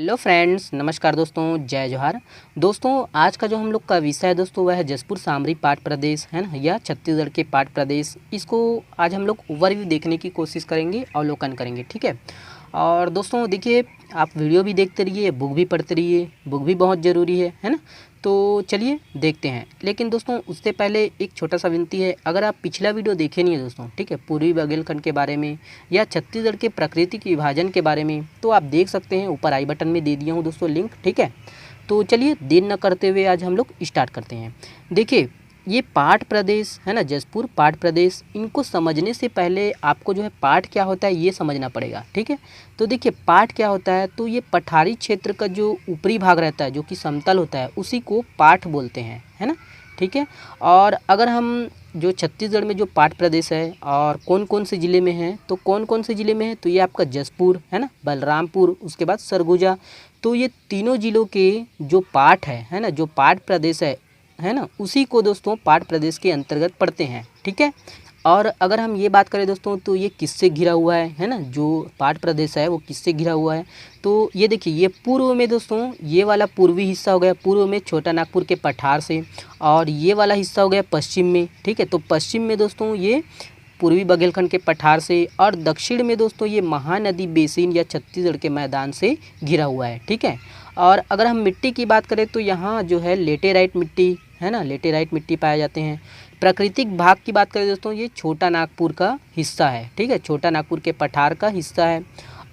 Hello friends, नमस्कार दोस्तों, जय जोहार। दोस्तों आज का जो हम लोग का विषय है दोस्तों वह है जसपुर सामरी पाठ प्रदेश है ना, या छत्तीसगढ़ के पाठ प्रदेश। इसको आज हम लोग ओवरव्यू देखने की कोशिश करेंगे, अवलोकन करेंगे, ठीक है। और दोस्तों देखिए, आप वीडियो भी देखते रहिए, बुक भी पढ़ते रहिए, बुक भी बहुत ज़रूरी है ना। तो चलिए देखते हैं। लेकिन दोस्तों उससे पहले एक छोटा सा विनती है, अगर आप पिछला वीडियो देखे नहीं है दोस्तों, ठीक है, पूर्वी बुंदेलखंड के बारे में या छत्तीसगढ़ के प्राकृतिक विभाजन के बारे में, तो आप देख सकते हैं, ऊपर आई बटन में दे दिया हूँ दोस्तों लिंक, ठीक है। तो चलिए देर न करते हुए आज हम लोग स्टार्ट करते हैं। देखिए ये पाठ प्रदेश है ना, जसपुर पाठ प्रदेश, इनको समझने से पहले आपको जो है पाठ क्या होता है ये समझना पड़ेगा, ठीक है। तो देखिए पाठ क्या होता है, तो ये पठारी क्षेत्र का जो ऊपरी भाग रहता है जो कि समतल होता है उसी को पाठ बोलते हैं, है ना, ठीक है। और अगर हम जो छत्तीसगढ़ में जो पाठ प्रदेश है और कौन कौन से ज़िले में है, तो कौन कौन से ज़िले में है, तो ये आपका जसपुर है ना, बलरामपुर, उसके बाद सरगुजा। तो ये तीनों ज़िलों के जो पाठ है ना, जो पाठ प्रदेश है ना, उसी को दोस्तों पाठ प्रदेश के अंतर्गत पढ़ते हैं, ठीक है। और अगर हम ये बात करें दोस्तों, तो ये किससे घिरा हुआ है ना, जो पाठ प्रदेश है वो किससे घिरा हुआ है। तो ये देखिए, ये पूर्व में दोस्तों, ये वाला पूर्वी हिस्सा हो गया पूर्व में छोटा नागपुर के पठार से, और ये वाला हिस्सा हो गया पश्चिम में, ठीक है। तो पश्चिम में दोस्तों ये पूर्वी बुंदेलखंड के पठार से, और दक्षिण में दोस्तों ये महानदी बेसिन या छत्तीसगढ़ के मैदान से घिरा हुआ है, ठीक है। और अगर हम मिट्टी की बात करें तो यहाँ जो है लेटेराइट मिट्टी है ना, लेटेराइट मिट्टी पाए जाते हैं। प्राकृतिक भाग की बात करें दोस्तों, ये छोटा नागपुर का हिस्सा है, ठीक है, छोटा नागपुर के पठार का हिस्सा है।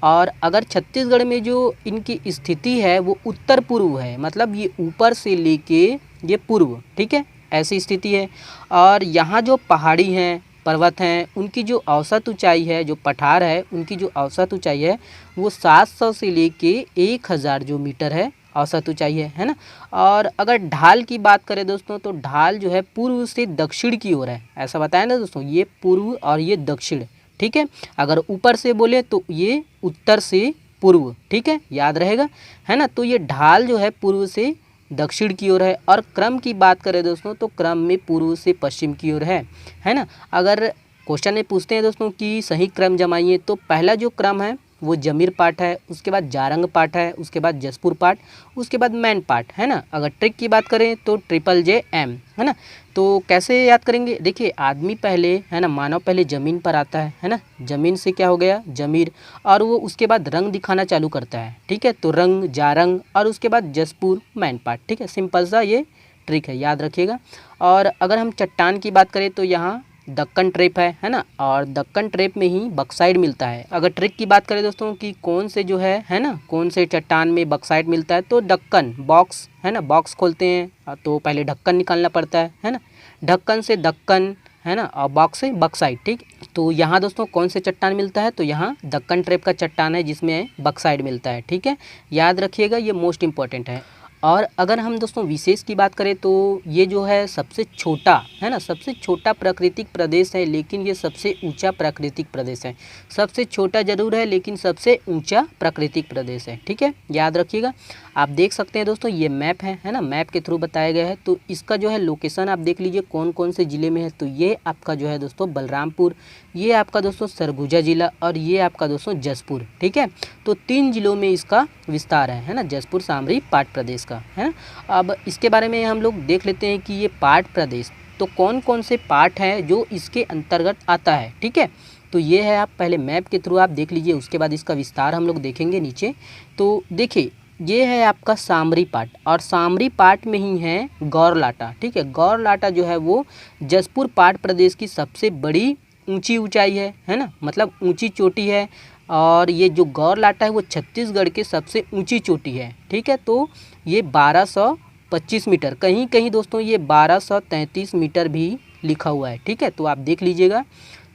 और अगर छत्तीसगढ़ में जो इनकी स्थिति है वो उत्तर पूर्व है, मतलब ये ऊपर से लेके ये पूर्व, ठीक है, ऐसी स्थिति है। और यहाँ जो पहाड़ी हैं, पर्वत हैं, उनकी जो औसत ऊंचाई है, जो पठार है उनकी जो औसत ऊंचाई है वो 700 से लेके 1000 जो मीटर है औसत ऊंचाई है ना। और अगर ढाल की बात करें दोस्तों, तो ढाल जो है पूर्व से दक्षिण की ओर है, ऐसा बताया ना दोस्तों, ये पूर्व और ये दक्षिण, ठीक है। अगर ऊपर से बोले तो ये उत्तर से पूर्व, ठीक है, याद रहेगा, है ना। तो ये ढाल जो है पूर्व से दक्षिण की ओर है। और क्रम की बात करें दोस्तों, तो क्रम में पूर्व से पश्चिम की ओर है ना। अगर क्वेश्चन में पूछते हैं दोस्तों कि सही क्रम जमाइए, तो पहला जो क्रम है वो जमीर पाठ है, उसके बाद जारंग पाठ है, उसके बाद जसपुर पाठ, उसके बाद मैन पाठ, है ना। अगर ट्रिक की बात करें तो JJM, है ना। तो कैसे याद करेंगे, देखिए आदमी पहले है ना, मानव पहले ज़मीन पर आता है ना, ज़मीन से क्या हो गया जमीर, और वो उसके बाद रंग दिखाना चालू करता है, ठीक है। तो रंग, जारंग, और उसके बाद जसपुर, मैन पाठ, ठीक है। सिंपल सा ये ट्रिक है, याद रखिएगा। और अगर हम चट्टान की बात करें तो यहाँ दक्कन ट्रेप है ना, और दक्कन ट्रेप में ही बक्साइट मिलता है। अगर ट्रिक की बात करें दोस्तों कि कौन से जो है ना, कौन से चट्टान में बक्साइट मिलता है, तो ढक्कन, बॉक्स है ना, बॉक्स खोलते हैं तो पहले ढक्कन निकालना पड़ता है ना, ढक्कन से दक्कन है ना, और बॉक्स से बक्साइट, ठीक। तो यहाँ दोस्तों कौन से चट्टान मिलता है, तो यहाँ दक्कन ट्रेप का चट्टान है जिसमें बक्साइट मिलता है, ठीक है, याद रखिएगा, ये मोस्ट इंपॉर्टेंट है। और अगर हम दोस्तों विशेष की बात करें तो ये जो है सबसे छोटा है ना, सबसे छोटा प्राकृतिक प्रदेश है, लेकिन ये सबसे ऊंचा प्राकृतिक प्रदेश है। सबसे छोटा जरूर है लेकिन सबसे ऊंचा प्राकृतिक प्रदेश है, ठीक है, याद रखिएगा। आप देख सकते हैं दोस्तों ये मैप है ना, मैप के थ्रू बताया गया है। तो इसका जो है लोकेशन आप देख लीजिए कौन कौन से ज़िले में है। तो ये आपका जो है दोस्तों बलरामपुर, ये आपका दोस्तों सरगुजा ज़िला, और ये आपका दोस्तों जसपुर, ठीक है। तो 3 ज़िलों में इसका विस्तार है ना, जसपुर सामरी पाठ प्रदेश का, है ना। अब इसके बारे में हम लोग देख लेते हैं कि ये पाठ प्रदेश तो कौन कौन से पाठ हैं जो इसके अंतर्गत आता है, ठीक है। तो ये है, आप पहले मैप के थ्रू आप देख लीजिए, उसके बाद इसका विस्तार हम लोग देखेंगे नीचे। तो देखिए ये है आपका सामरी पाठ, और सामरी पाठ में ही है गौरलाटा, ठीक है। गौरलाटा जो है वो जसपुर पाठ प्रदेश की सबसे बड़ी ऊंची ऊंचाई है ना, मतलब ऊंची चोटी है। और ये जो गौरलाटा है वो छत्तीसगढ़ के सबसे ऊंची चोटी है, ठीक है। तो ये 1225 मीटर, कहीं कहीं दोस्तों ये 1233 मीटर भी लिखा हुआ है, ठीक है। तो आप देख लीजिएगा।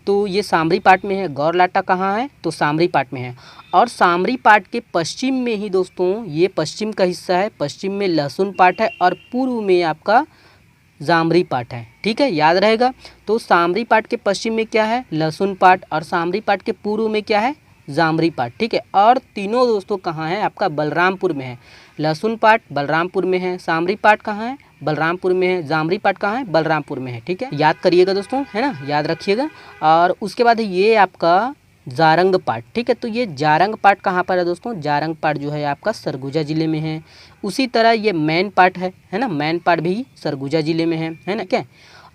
तो ये सामरी पाठ में है। गौरलाटा कहाँ है, तो सामरी पाठ में है। और सामरी पाठ के पश्चिम में ही दोस्तों, ये पश्चिम का हिस्सा है, पश्चिम में लहसुन पाठ है, और पूर्व में आपका जामरी पाठ है, ठीक है, याद रहेगा। तो सामरी पाठ के पश्चिम में क्या है, लहसुन पाठ, और सामरी पाठ के पूर्व में क्या है, जामरी पाठ, ठीक है। और तीनों दोस्तों कहाँ है, आपका बलरामपुर में है। लहसुन पाठ बलरामपुर में है, सामरी पाठ कहाँ है, बलरामपुर में है, जामरी पाठ कहाँ है, बलरामपुर में है, ठीक है, याद करिएगा दोस्तों, है ना, याद रखिएगा। और उसके बाद ये आपका जारंग पाट। ठीक है, तो ये जारंग पाट कहाँ पर है दोस्तों? जारंग पाट जो है आपका सरगुजा जिले में है। उसी तरह ये मैन पाट है ना, मैन पाट भी सरगुजा जिले में है ना, क्या?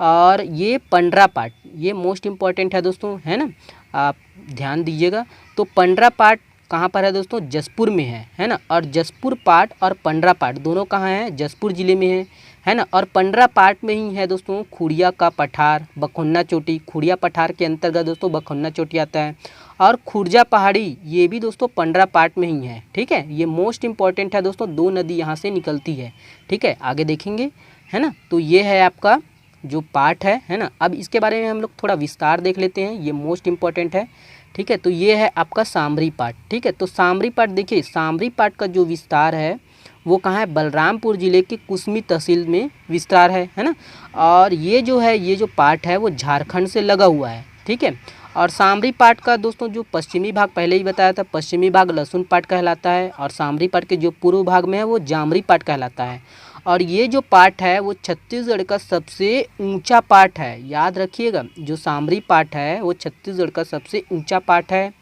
और ये पंडरा पाट, ये मोस्ट इम्पॉर्टेंट है दोस्तों, है ना, आप ध्यान दीजिएगा। तो पंडरा पाट कहाँ पर है दोस्तों? जसपुर में है ना। और जसपुर पाट और पंडरा पाट दोनों कहाँ हैं? जसपुर जिले में है ना। और पंडरा पाट में ही है दोस्तों खुड़िया का पठार, बखुन्ना चोटी। खुड़िया पठार के अंतर्गत दोस्तों बखुन्ना चोटी आता है। और खुर्जा पहाड़ी ये भी दोस्तों पंडरा पाट में ही है। ठीक है, ये मोस्ट इम्पॉर्टेंट है दोस्तों, 2 नदी यहाँ से निकलती है। ठीक है, आगे देखेंगे, है ना। तो ये है आपका जो पाठ है ना। अब इसके बारे में हम लोग थोड़ा विस्तार देख लेते हैं, ये मोस्ट इम्पॉर्टेंट है। ठीक है, तो ये है आपका सामरी पाठ। ठीक है, तो सामरी पाठ देखिए, सामरी पाठ का जो विस्तार है वो कहाँ है? बलरामपुर ज़िले के कुसमी तहसील में विस्तार है ना। और ये जो है, ये जो पाठ है वो झारखंड से लगा हुआ है। ठीक है, और सामरी पाठ का दोस्तों जो पश्चिमी भाग, पहले ही बताया था, पश्चिमी भाग लहसुन पाठ कहलाता है। और सामरी पाठ के जो पूर्व भाग में है वो जामरी पाठ कहलाता है। और ये जो पाठ है वो छत्तीसगढ़ का सबसे ऊंचा पाठ है, याद रखिएगा। जो सामरी पाठ है वो छत्तीसगढ़ का सबसे ऊंचा पाठ है।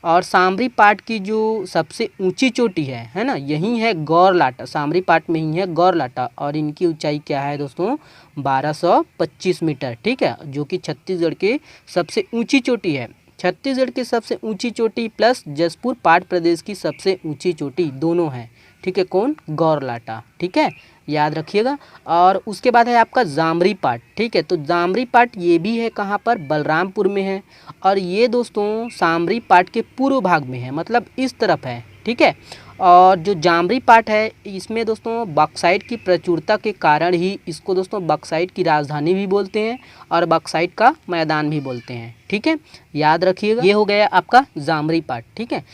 और सामरी पाठ की जो सबसे ऊंची चोटी है ना, यही है गौरलाटा। सामरी पाठ में ही है गौरलाटा, और इनकी ऊंचाई क्या है दोस्तों? 1225 मीटर। ठीक है, जो कि छत्तीसगढ़ के सबसे ऊंची चोटी है। छत्तीसगढ़ की सबसे ऊंची चोटी प्लस जसपुर पाठ प्रदेश की सबसे ऊंची चोटी दोनों हैं। ठीक है, कौन? गौरलाटा। ठीक है, याद रखिएगा। और उसके बाद है आपका जामरी पाठ। ठीक है, तो जामरी पाठ ये भी है कहाँ पर? बलरामपुर में है। और ये दोस्तों सामरी पाठ के पूर्व भाग में है, मतलब इस तरफ है। ठीक है, और जो जामरी पाठ है इसमें दोस्तों बॉक्साइट की प्रचुरता के कारण ही इसको दोस्तों बॉक्साइट की राजधानी भी बोलते हैं और बॉक्साइट का मैदान भी बोलते हैं। ठीक है, याद रखिएगा। ये हो गया आपका जामरी पाठ। ठीक है,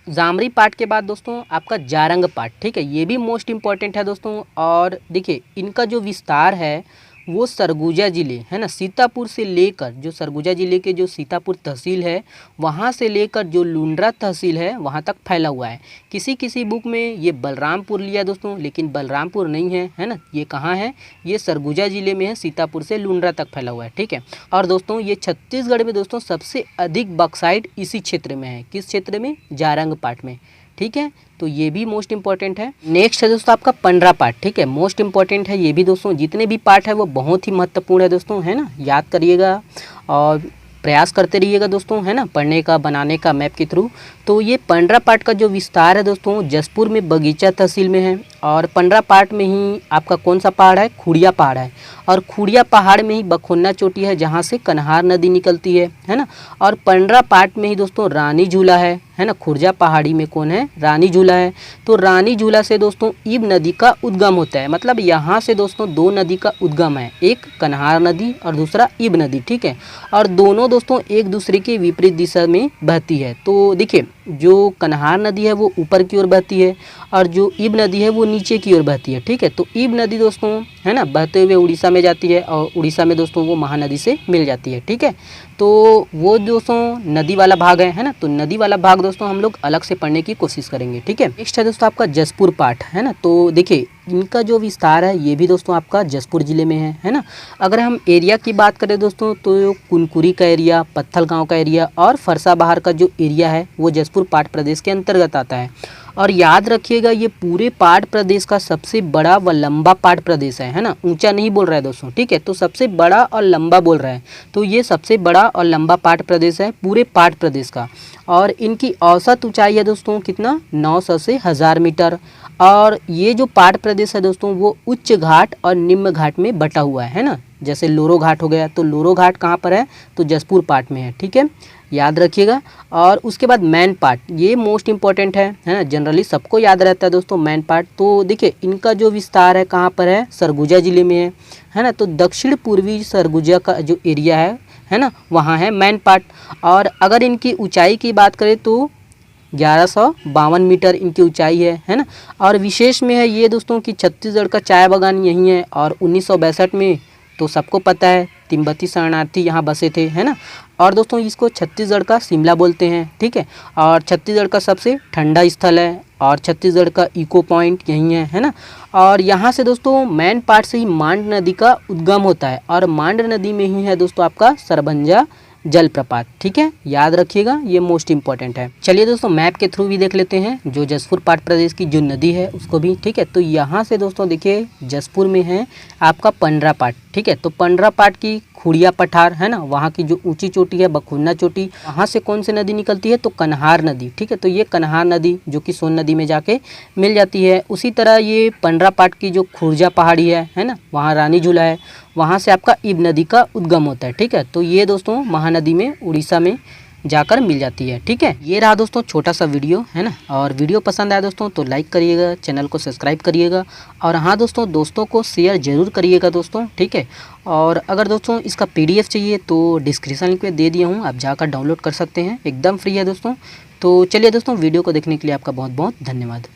जामरी पाठ के बाद दोस्तों आपका जारंग पाठ। ठीक है, ये भी मोस्ट इम्पॉर्टेंट है दोस्तों। और देखिए इनका जो विस्तार है वो सरगुजा ज़िले, है ना, सीतापुर से लेकर, जो सरगुजा ज़िले के जो सीतापुर तहसील है वहाँ से लेकर जो लुंड्रा तहसील है वहाँ तक फैला हुआ है। किसी किसी बुक में ये बलरामपुर लिया दोस्तों, लेकिन बलरामपुर नहीं है ना, ये कहाँ है? ये सरगुजा ज़िले में है, सीतापुर से लुंड्रा तक फैला हुआ है। ठीक है, और दोस्तों ये छत्तीसगढ़ में दोस्तों सबसे अधिक बॉक्साइट इसी क्षेत्र में है। किस क्षेत्र में? जारंग पाठ में। ठीक है, तो ये भी मोस्ट इम्पॉर्टेंट है। नेक्स्ट है दोस्तों आपका पंडरा पाठ। ठीक है, मोस्ट इम्पॉर्टेंट है ये भी दोस्तों। जितने भी पाठ है वो बहुत ही महत्वपूर्ण है दोस्तों, है ना, याद करिएगा और प्रयास करते रहिएगा दोस्तों, है ना, पढ़ने का, बनाने का मैप के थ्रू। तो ये पंडरा पाठ का जो विस्तार है दोस्तों जसपुर में बगीचा तहसील में है। और पंडरा पाठ में ही आपका कौन सा पहाड़ है? खुड़िया पहाड़ है। और खुड़िया पहाड़ में ही बखुन्ना चोटी है जहाँ से कन्हार नदी निकलती है ना। और पंडरा पाठ में ही दोस्तों रानी झूला है ना। खुर्जा पहाड़ी में कौन है? रानी झूला है। तो रानी झूला से दोस्तों ईब नदी का उद्गम होता है, मतलब यहाँ से दोस्तों 2 नदी का उद्गम है, एक कन्हार नदी और दूसरा ईब नदी। ठीक है, और दोनों दोस्तों एक दूसरे के विपरीत दिशा में बहती है। तो देखिए जो कन्हार नदी है वो ऊपर की ओर बहती है और जो ईब नदी है वो नीचे की ओर बहती है। ठीक है, तो ईब नदी दोस्तों, है ना, बहते हुए उड़ीसा में जाती है और उड़ीसा में दोस्तों वो महानदी से मिल जाती है। ठीक है, तो वो दोस्तों नदी वाला भाग है ना। तो नदी वाला भाग दोस्तों हम लोग अलग से पढ़ने की कोशिश करेंगे। ठीक है, नेक्स्ट है दोस्तों आपका जसपुर पाठ, है ना। तो देखिए इनका जो विस्तार है ये भी दोस्तों आपका जसपुर ज़िले में है ना। अगर हम एरिया की बात करें दोस्तों तो कुनकुरी का एरिया, पत्थल गांव का एरिया और फरसा बहार का जो एरिया है वो जसपुर पाठ प्रदेश के अंतर्गत आता है। और याद रखिएगा ये पूरे पाठ प्रदेश का सबसे बड़ा व लंबा पाठ प्रदेश है ना। ऊंचा नहीं बोल रहा है दोस्तों, ठीक है, तो सबसे बड़ा और लंबा बोल रहा है। तो ये सबसे बड़ा और लंबा पाठ प्रदेश है पूरे पाठ प्रदेश का। और इनकी औसत ऊंचाई है दोस्तों कितना? 900 से 1000 मीटर। और ये जो पाठ प्रदेश है दोस्तों वो उच्च घाट और निम्न घाट में बटा हुआ है ना। जैसे लोरो घाट हो गया, तो लोरो घाट कहाँ पर है? तो जसपुर पाठ में है। ठीक है, याद रखिएगा। और उसके बाद मैन पार्ट, ये मोस्ट इंपॉर्टेंट है ना, जनरली सबको याद रहता है दोस्तों मैन पार्ट। तो देखिए इनका जो विस्तार है कहाँ पर है? सरगुजा ज़िले में है ना। तो दक्षिण पूर्वी सरगुजा का जो एरिया है ना, वहाँ है मैन पार्ट। और अगर इनकी ऊंचाई की बात करें तो 1152 मीटर इनकी ऊंचाई है ना। और विशेष में है ये दोस्तों कि छत्तीसगढ़ का चाय बागान यहीं है। और 1962 में तो सबको पता है तिब्बती शरणार्थी यहाँ बसे थे, है ना। और दोस्तों इसको छत्तीसगढ़ का शिमला बोलते हैं। ठीक है, और छत्तीसगढ़ का सबसे ठंडा स्थल है और छत्तीसगढ़ का इको पॉइंट यहीं है ना। और यहाँ से दोस्तों मैन पार्ट से ही मांड नदी का उद्गम होता है और मांड नदी में ही है दोस्तों आपका सरभंजा जलप्रपात। ठीक है, याद रखिएगा, ये मोस्ट इंपॉर्टेंट है। चलिए दोस्तों मैप के थ्रू भी देख लेते हैं जो जसपुर पाट प्रदेश की जो नदी है उसको भी। ठीक है, तो यहाँ से दोस्तों देखिए जसपुर में है आपका पंडरा पाट। ठीक है, तो पंडरा पाट की खुड़िया पठार है ना, वहाँ की जो ऊंची चोटी है बखुन्ना चोटी, वहाँ से कौन सी नदी निकलती है, तो कन्हार नदी। ठीक है, तो ये कन्हार नदी जो कि सोन नदी में जाके मिल जाती है। उसी तरह ये पंडरा पाट की जो खुर्जा पहाड़ी है ना, वहाँ रानी झूला है, वहाँ से आपका इब नदी का उद्गम होता है। ठीक है, तो ये दोस्तों महानदी में उड़ीसा में जाकर मिल जाती है। ठीक है, ये रहा दोस्तों छोटा सा वीडियो है ना, और वीडियो पसंद आया दोस्तों तो लाइक करिएगा, चैनल को सब्सक्राइब करिएगा, और हाँ दोस्तों को शेयर ज़रूर करिएगा दोस्तों। ठीक है, और अगर दोस्तों इसका PDF चाहिए तो डिस्क्रिप्शन लिंक पे दे दिया हूँ, आप जाकर डाउनलोड कर सकते हैं, एकदम फ्री है दोस्तों। तो चलिए दोस्तों वीडियो को देखने के लिए आपका बहुत बहुत धन्यवाद।